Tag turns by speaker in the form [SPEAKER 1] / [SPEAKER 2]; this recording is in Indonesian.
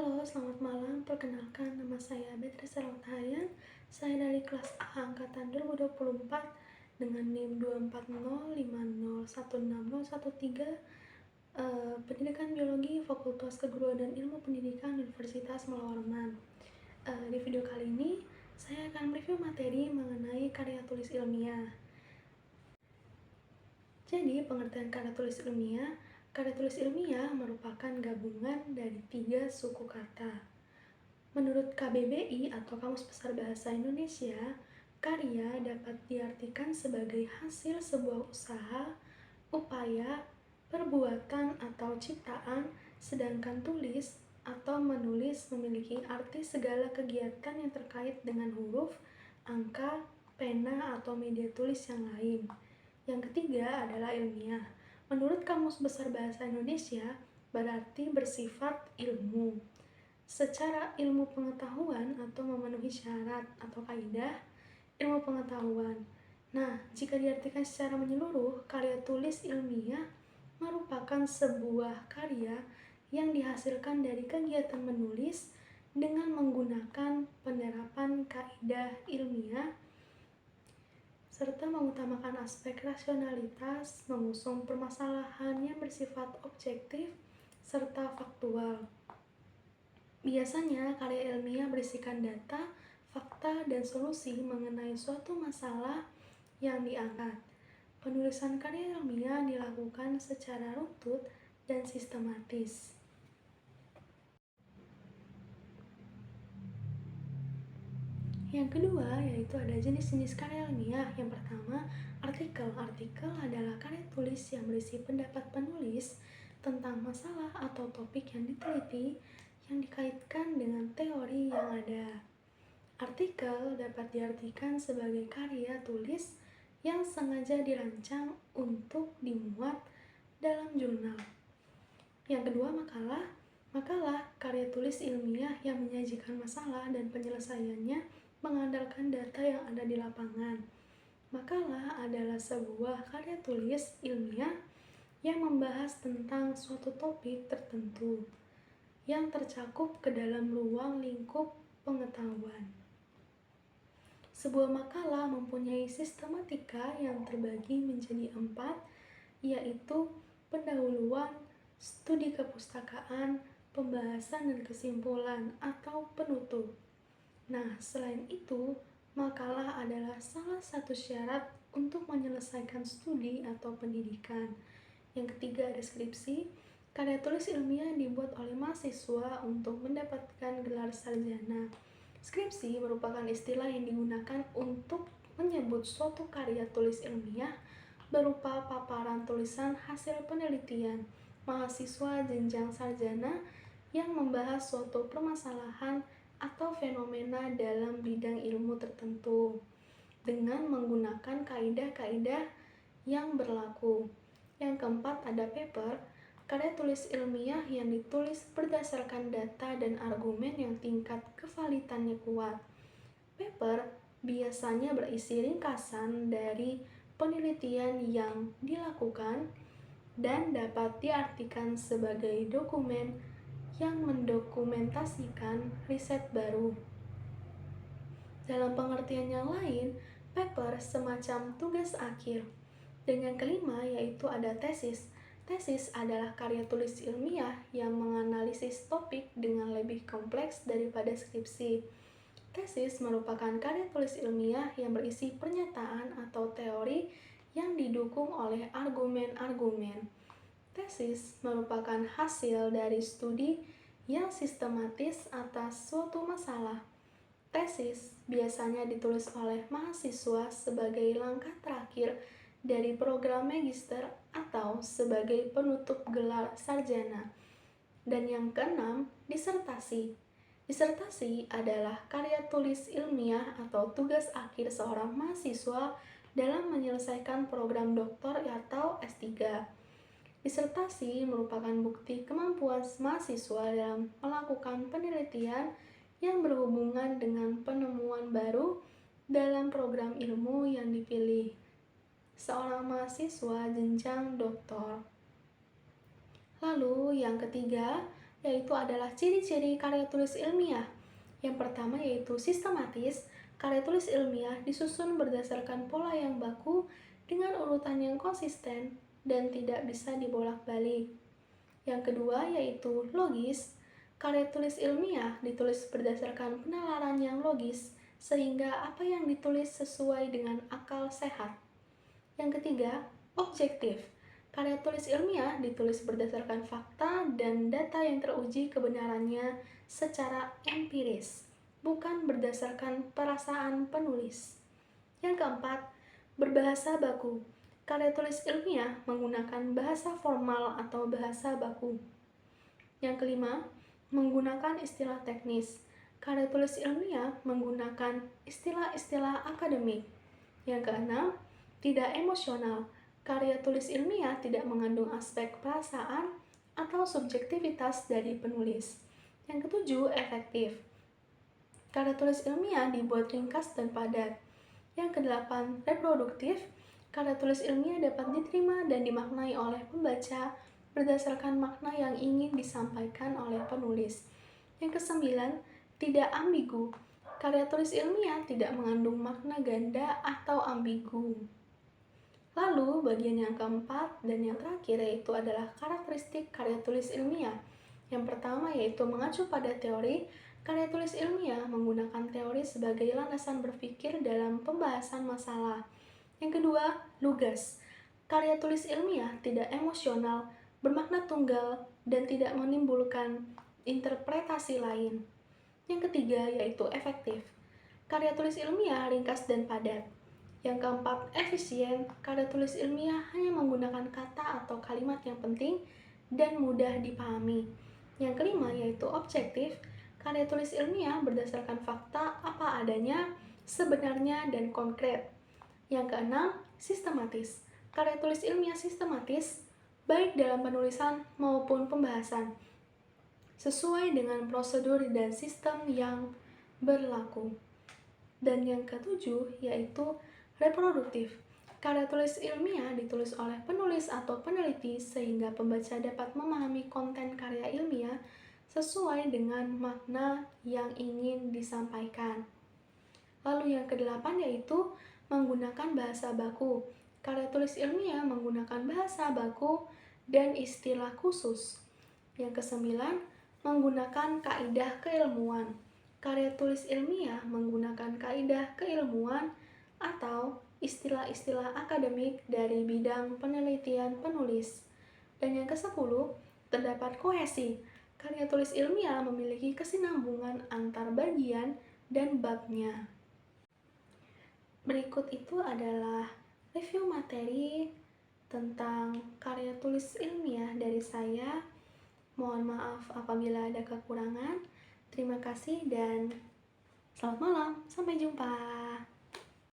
[SPEAKER 1] Halo, selamat malam. Perkenalkan, nama saya Beatrice Rahutayan. Saya dari kelas A angkatan 2024 dengan NIM 240501013, Pendidikan Biologi Fakultas Keguruan dan Ilmu Pendidikan Universitas Malawarman. Di video kali ini, saya akan mereview materi mengenai karya tulis ilmiah. Jadi, pengertian karya tulis ilmiah merupakan gabungan dari 3 suku kata. Menurut KBBI atau Kamus Besar Bahasa Indonesia, karya dapat diartikan sebagai hasil sebuah usaha, upaya, perbuatan, atau ciptaan, sedangkan tulis atau menulis memiliki arti segala kegiatan yang terkait dengan huruf, angka, pena, atau media tulis yang lain. Yang ketiga adalah ilmiah. Menurut Kamus Besar Bahasa Indonesia, berarti bersifat ilmu. Secara ilmu pengetahuan atau memenuhi syarat atau kaidah ilmu pengetahuan. Nah, jika diartikan secara menyeluruh, karya tulis ilmiah merupakan sebuah karya yang dihasilkan dari kegiatan menulis dengan menggunakan penerapan kaidah ilmiah serta mengutamakan aspek rasionalitas, mengusung permasalahan yang bersifat objektif serta faktual. Biasanya, karya ilmiah berisikan data, fakta, dan solusi mengenai suatu masalah yang diangkat. Penulisan karya ilmiah dilakukan secara runtut dan sistematis. Yang kedua, yaitu ada jenis-jenis karya ilmiah. Yang pertama, artikel. Artikel adalah karya tulis yang berisi pendapat penulis tentang masalah atau topik yang diteliti yang dikaitkan dengan teori yang ada. Artikel dapat diartikan sebagai karya tulis yang sengaja dirancang untuk dimuat dalam jurnal. Yang kedua, makalah. Makalah, karya tulis ilmiah yang menyajikan masalah dan penyelesaiannya mengandalkan data yang ada di lapangan. Makalah adalah sebuah karya tulis ilmiah yang membahas tentang suatu topik tertentu yang tercakup ke dalam ruang lingkup pengetahuan. Sebuah makalah mempunyai sistematika yang terbagi menjadi 4, yaitu pendahuluan, studi kepustakaan, pembahasan dan kesimpulan atau penutup. Nah, selain itu, makalah adalah salah satu syarat untuk menyelesaikan studi atau pendidikan. Yang ketiga ada skripsi. Karya tulis ilmiah dibuat oleh mahasiswa untuk mendapatkan gelar sarjana. Skripsi merupakan istilah yang digunakan untuk menyebut suatu karya tulis ilmiah berupa paparan tulisan hasil penelitian mahasiswa jenjang sarjana yang membahas suatu permasalahan atau fenomena dalam bidang ilmu tertentu dengan menggunakan kaidah-kaidah yang berlaku. Yang keempat ada paper. Karya tulis ilmiah yang ditulis berdasarkan data dan argumen yang tingkat kevalitannya kuat. Paper biasanya berisi ringkasan dari penelitian yang dilakukan dan dapat diartikan sebagai dokumen yang mendokumentasikan riset baru. Dalam pengertian yang lain, paper semacam tugas akhir. Dan yang kelima yaitu ada tesis. Tesis adalah karya tulis ilmiah yang menganalisis topik dengan lebih kompleks daripada skripsi. Tesis merupakan karya tulis ilmiah yang berisi pernyataan atau teori yang didukung oleh argumen-argumen. Tesis merupakan hasil dari studi yang sistematis atas suatu masalah. Tesis biasanya ditulis oleh mahasiswa sebagai langkah terakhir dari program magister atau sebagai penutup gelar sarjana. Dan yang keenam, disertasi. Disertasi adalah karya tulis ilmiah atau tugas akhir seorang mahasiswa dalam menyelesaikan program doktor atau S3. Disertasi merupakan bukti kemampuan mahasiswa dalam melakukan penelitian yang berhubungan dengan penemuan baru dalam program ilmu yang dipilih seorang mahasiswa jenjang doktor. Lalu yang ketiga, yaitu adalah ciri-ciri karya tulis ilmiah. Yang pertama yaitu sistematis. Karya tulis ilmiah disusun berdasarkan pola yang baku dengan urutan yang konsisten dan tidak bisa dibolak-balik. Yang kedua yaitu logis. Karya tulis ilmiah ditulis berdasarkan penalaran yang logis, sehingga apa yang ditulis sesuai dengan akal sehat. Yang ketiga, objektif. Karya tulis ilmiah ditulis berdasarkan fakta dan data yang teruji kebenarannya secara empiris, bukan berdasarkan perasaan penulis. Yang keempat, berbahasa baku. Karya tulis ilmiah menggunakan bahasa formal atau bahasa baku. Yang kelima, menggunakan istilah teknis. Karya tulis ilmiah menggunakan istilah-istilah akademik. Yang keenam, tidak emosional. Karya tulis ilmiah tidak mengandung aspek perasaan atau subjektivitas dari penulis. Yang ketujuh, efektif. Karya tulis ilmiah dibuat ringkas dan padat. Yang kedelapan, reproduktif. Karya tulis ilmiah dapat diterima dan dimaknai oleh pembaca berdasarkan makna yang ingin disampaikan oleh penulis. Yang kesembilan, tidak ambigu. Karya tulis ilmiah tidak mengandung makna ganda atau ambigu. Lalu, bagian yang keempat dan yang terakhir yaitu adalah karakteristik karya tulis ilmiah. Yang pertama yaitu mengacu pada teori. Karya tulis ilmiah menggunakan teori sebagai landasan berpikir dalam pembahasan masalah. Yang kedua, lugas. Karya tulis ilmiah tidak emosional, bermakna tunggal, dan tidak menimbulkan interpretasi lain. Yang ketiga yaitu efektif. Karya tulis ilmiah ringkas dan padat. Yang keempat, efisien. Karya tulis ilmiah hanya menggunakan kata atau kalimat yang penting dan mudah dipahami. Yang kelima yaitu objektif. Karya tulis ilmiah berdasarkan fakta apa adanya, sebenarnya, dan konkret. Yang keenam, sistematis. Karya tulis ilmiah sistematis, baik dalam penulisan maupun pembahasan, sesuai dengan prosedur dan sistem yang berlaku. Dan yang ketujuh yaitu reproduktif. Karya tulis ilmiah ditulis oleh penulis atau peneliti sehingga pembaca dapat memahami konten karya ilmiah sesuai dengan makna yang ingin disampaikan. Lalu yang kedelapan yaitu menggunakan bahasa baku. Karya tulis ilmiah menggunakan bahasa baku dan istilah khusus. Yang kesembilan, menggunakan kaidah keilmuan. Karya tulis ilmiah menggunakan kaidah keilmuan atau istilah-istilah akademik dari bidang penelitian penulis. Dan yang kesepuluh, terdapat kohesi. Karya tulis ilmiah memiliki kesinambungan antar bagian dan babnya. Berikut itu adalah review materi tentang karya tulis ilmiah dari saya. Mohon maaf apabila ada kekurangan. Terima kasih dan selamat malam. Sampai jumpa.